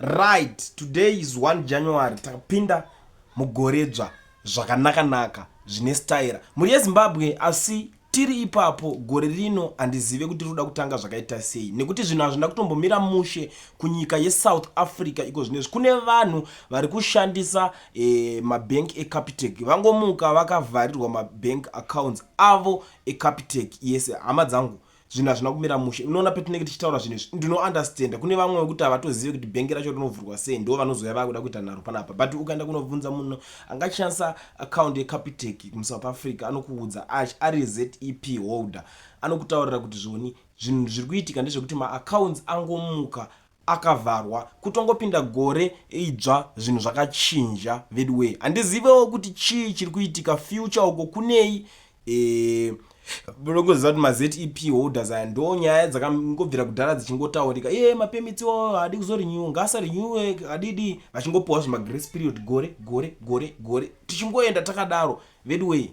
Right, today is 1 January. Takapinda mugoredzva zvakanaka zvine style. Muri yeZimbabwe asi tiri ipapo gore rino handizive kuti roda kutanga zvakaita sei nekuti zvinhu hazvina kutombomira mushe kunyika yeSouth Africa iko zvinezvi kune vanhu vari kushandisa mabank eCapitec vangomuka vakavharirwa mabank accounts avo eCapitec. Yes, hama dzangu zvinhu hazvina kumira mushe. Unoona petinenge tichitaura zvinhu izvi ndino understand kune vamwe vekuti havatozive kuti bhengi racho rinovhurwa sei ndo vanozouya vakuda kuita nharo panapa, but ukaenda kunobvunza munhu angashandisa account yeCapitec muSouth Africa anokuudza ari ZEP holder anokutaurira kuti zvoni zvinhu zviri kuitika ndezvekuti maaccounts angomuka akavharwa kutongopinda gore idzva zvinhu zvakachinja very way. Handizivewo kuti chii chiri kuitika future uko kunei Brogoza kuti maZEP holders aya ndo nyaya dzakangobvira kudhara dzichingotaurika mapemiti hadi kuzorenew ngasarenew hadidi vachingopiwa zvima grace period gore tichingoenda takadaro very way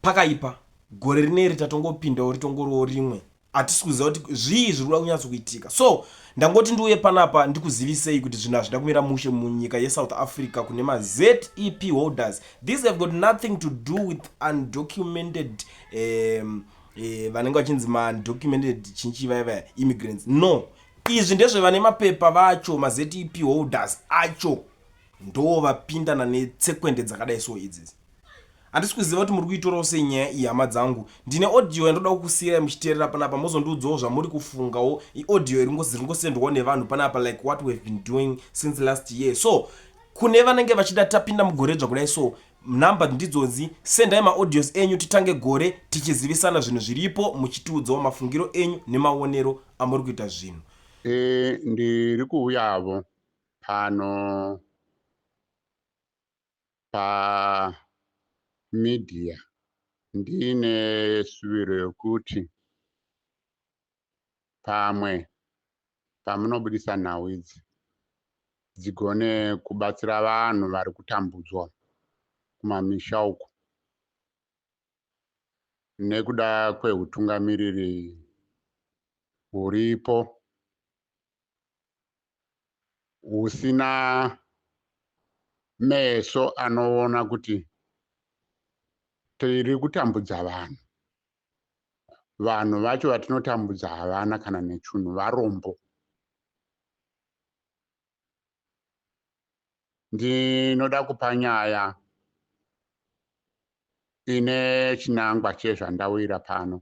pakaipa gore rineri tatongopindawo ritongorowo rimwe hatisi kuziva kuti zvii zviri kuda kunyatsokuitika. So ndangoti ndiuye panapa ndikuzivisei kuti zvinhu hazvida kumira mushe munyika yeSouth Africa kune maZEP holders. These have got nothing to do with undocumented vanenge vachinzi maundocumented chinchivaiva immigrants. No, izvi ndezve vane mapepa vacho maZEP holders acho ndo vapindana netsekwende dzakadai so idzidzi. Handisi kuziva kuti muri kuitorawo sei nyaya iyi hama dzangu. Ndine audio yandoda kukusiyira muchiteerera panapa mozondiudzawo zvamuri kufungawo. Audio iringosendwawo nevanhu panapa like what we have been doing since last year. So kune vanenge vachida tapinda mugoredzva kudai so namba ndidzodzi sendai maaudios enyu titange gore tichizivisana zvinhu zviripo muchitiudzawo mafungiro enyu nemaonero amuri kuita zvinhu. Ndiri kuuyavo pano media ndine suviro yokuti pamwe pamunobudisa nhau idzi dzigone kubatsira vanhu vari kutambudzwa kumamisha uko nekuda kweutungamiriri huripo husina meso anoona kuti tiri kutambudza vanhu vacho vatinotambudza havana kana nechunhu varombo. Ndinoda kupa nyaya ine chinangwa chezvandawira pano.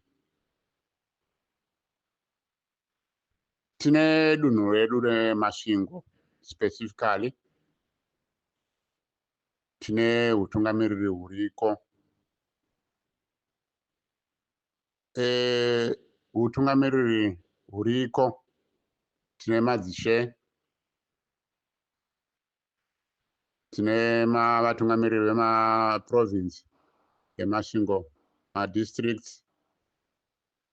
Tine dunhu redu reMasvingo specifically tine utungamiriri huriko. Utungamiriri huriko tine madzishe, tine vatungamiriri vemaprovince eMasvingo, madistricts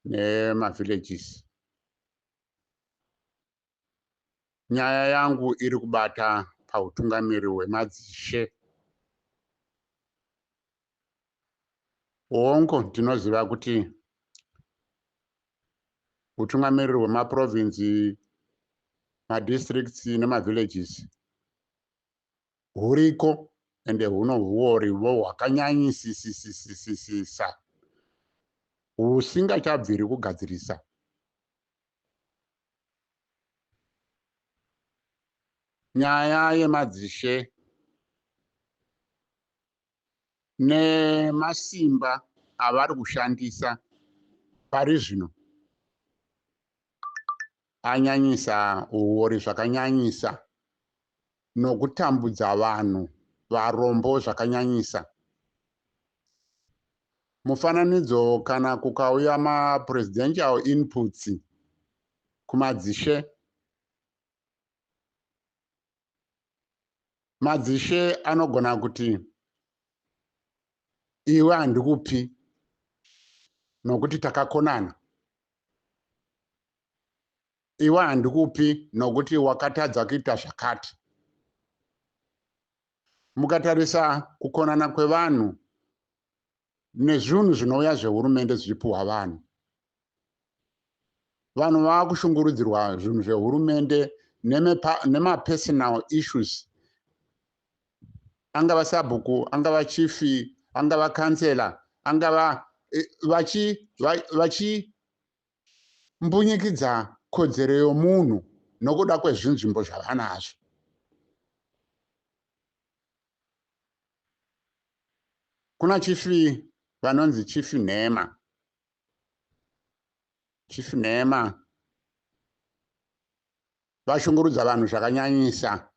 nemavillages. Nyaya yangu iri kubata pautungamiriri hwemadzishe. Hongo ndinoziva kuti utungamiriri hwemaprovince, madistricts nemavillages huriko ende hunohuorivo hwakanyanyisisisa husingachabviri kugadzirisa. Nyaya yemadzishe nemasimba avari kushandisa pari zvino anyanyisa uori zvakanyanyisa nokutambudza vanhu varombo zvakanyanyisa. Mufananidzo kana kukauya mapresidential inputs kumadzishe, madzishe anogona kuti iwe handikupi nokuti takakonana, iwe handikupi nokuti wakatadza kuita zvakati. Mukatarisa kukonana kwevanhu nezvinhu zvinouya zvehurumende zvichipuhwa vanhu, vanhu vava kushungurudzirwa zvinhu zvehurumende nema-personal issues, angava sabhuku, angava chifi, angava kansela, angava vachimbunyikidza kodzero yomunhu nokuda kwezvinzvimbo zvavanazvo. Kuna chifi vanonzi chifi nhema. Chifi nhema vashungurudza vanhu zvakanyanyisa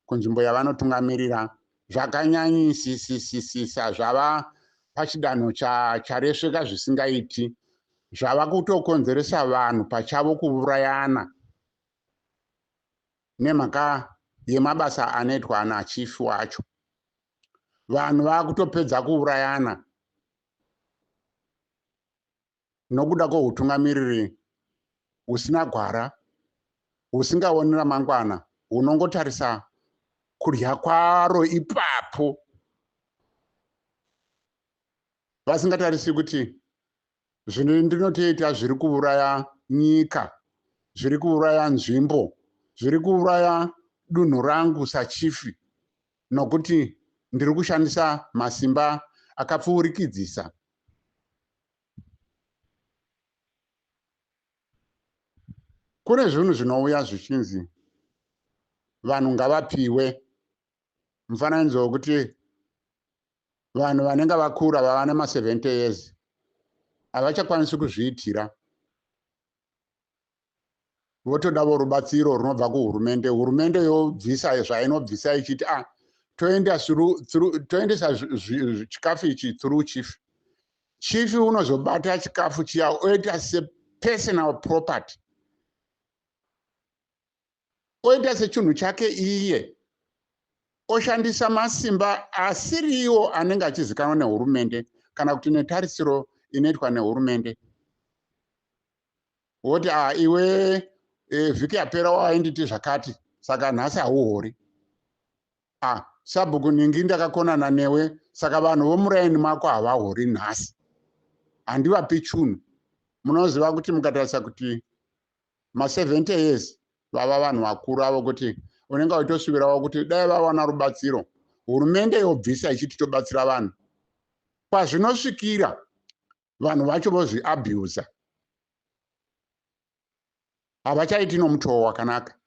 kunzvimbo yavanotungamirira, zvakanyanyisisisa, zvava pachidanho charesveka zvisingaiti, zvava kutokonzeresa vanhu pachavo kuurayana nemhaka yemabasa anoitwa nachifi wacho. Vanhu vakutopedza kuurayana nokuda kweutungamiriri husina gwara, husingaoni ramangwana, hunongotarisa kudya kwaro ipapo, vasingatarisi kuti zvindinotoita zviri kuuraya nyika, zviri kuuraya nzvimbo, zviri kuuraya dunhu rangu sachifi, nokuti ndiri kushandisa masimba akapfuurikidzisa. Kune zvinhu zvinouya zvichinzi vanhu ngavapiwe. Mufananidzo wekuti vanhu vanenge vakura vava nema-70 years havachakwanisi kuzviitira, votodawo rubatsiro runobva kuhurumende. Hurumende yobvisa zvainobvisa ichiti toendesa chikafu ichi through chief. Chief unozobata chikafu chiya oita se-personal property, oita sechinhu chake iye, oshandisa masimba asiriwo anenge achizikanwa nehurumende kana kuti netarisiro inoitwa nehurumende. Woti iwe vhiki yapera wainditi zvakati, saka nhasi hauhori. Sabhuku ningi ndakakonana newe, saka vanhu vomuraini mako havahori nhasi. Handivapi chunhu. Munoziva kuti mukatarisa kuti ma-70 years vava vanhu vakuru avo, kuti unenge uchitosuvirawo kuti dai vawana rubatsiro, hurumende yobvisa ichiti tobatsira vanhu. Kwazvinosvikira vanhu vacho vozviabhusa, havachaiti nomutoo wakanaka.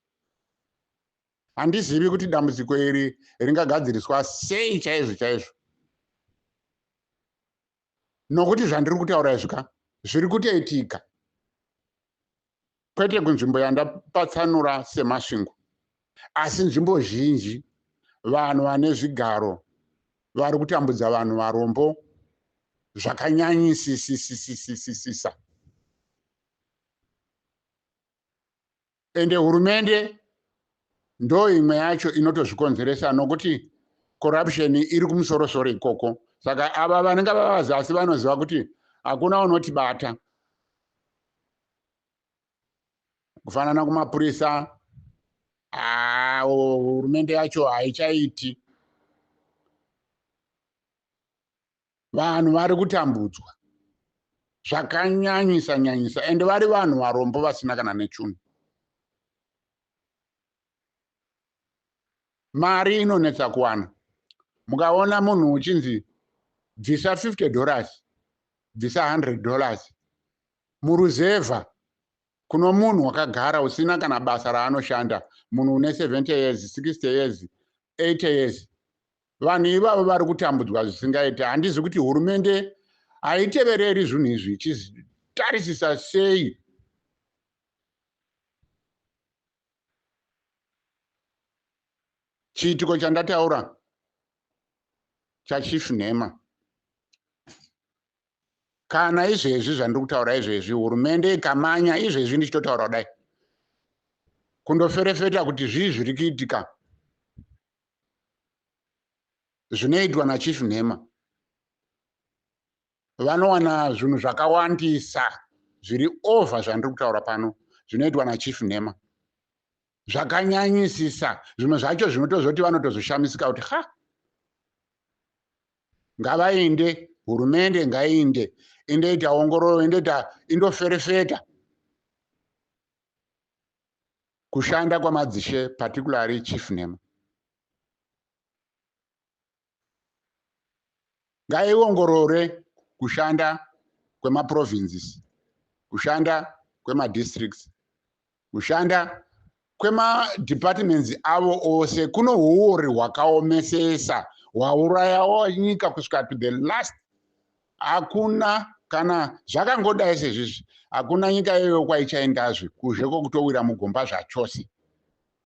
Handizivi kuti dambudziko iri ringagadziriswa sei chaizvo chaizvo, nokuti zvandiri kutaura izvika zviri kutoitika, kwete kunzvimbo yandapatsanura semasvingo, asi nzvimbo zhinji. Vanhu vane zvigaro vari kutambudza vanhu varombo zvakanyanyisisisa. Ende hurumende ndo imwe yacho inotozvikonzeresa, nokuti corruption iri kumusoro-soro ikoko. Saka ava vanenge vava zasi vanoziva kuti hakuna unotibata. Kufanana kumapurisa, hurumende yacho haichaiti. Vanhu vari kutambudzwa zvakanyanyisa, ende vari vanhu varombo vasina kana nechunhu. Mari inonetsa kuwana. Mukaona munhu uchinzi bvisa $50, bvisa $100 muruzevha, kuno munhu wakagara usina kana basa raanoshanda, munhu une 70 years, 60 years, 80 years. Vanhu ivavo vari kutambudzwa zvisingaita. Handizi kuti hurumende haitevereri zvinhu izvi ichizitarisisa sei. Chiitiko chandataura chachief nhema, kana izvezvi zvandiri kutaura izvezvi hurumende ikamanya izvezvi ndichitotaura kudai, kundoferefeta kuti zvii zviri kuitika zvinoitwa nachief nhema, vanowana zvinhu zvakawandisa zviri over zvandiri kutaura pano zvinoitwa nachief nhema, zvakanyanyisisa. Zvimwe zvacho zvinotozoti vanotozoshamisika kuti ngavainde, hurumende ngaiinde, indoita ongororo, indoferefeta kushanda kwamadzishe particularly chief name ngaiongorore kushanda kwemaprovinces, kushanda kwemadistricts, kushanda kwemadepartments avo ose. Kuno huori hwakaomesesa hwaurayawo nyika kusvika to the last. Hakuna kana zvakangodai sezvizvi, hakuna nyika iyoyo kwaichaendazve kuzhe kwokutowira mugomba zvachose.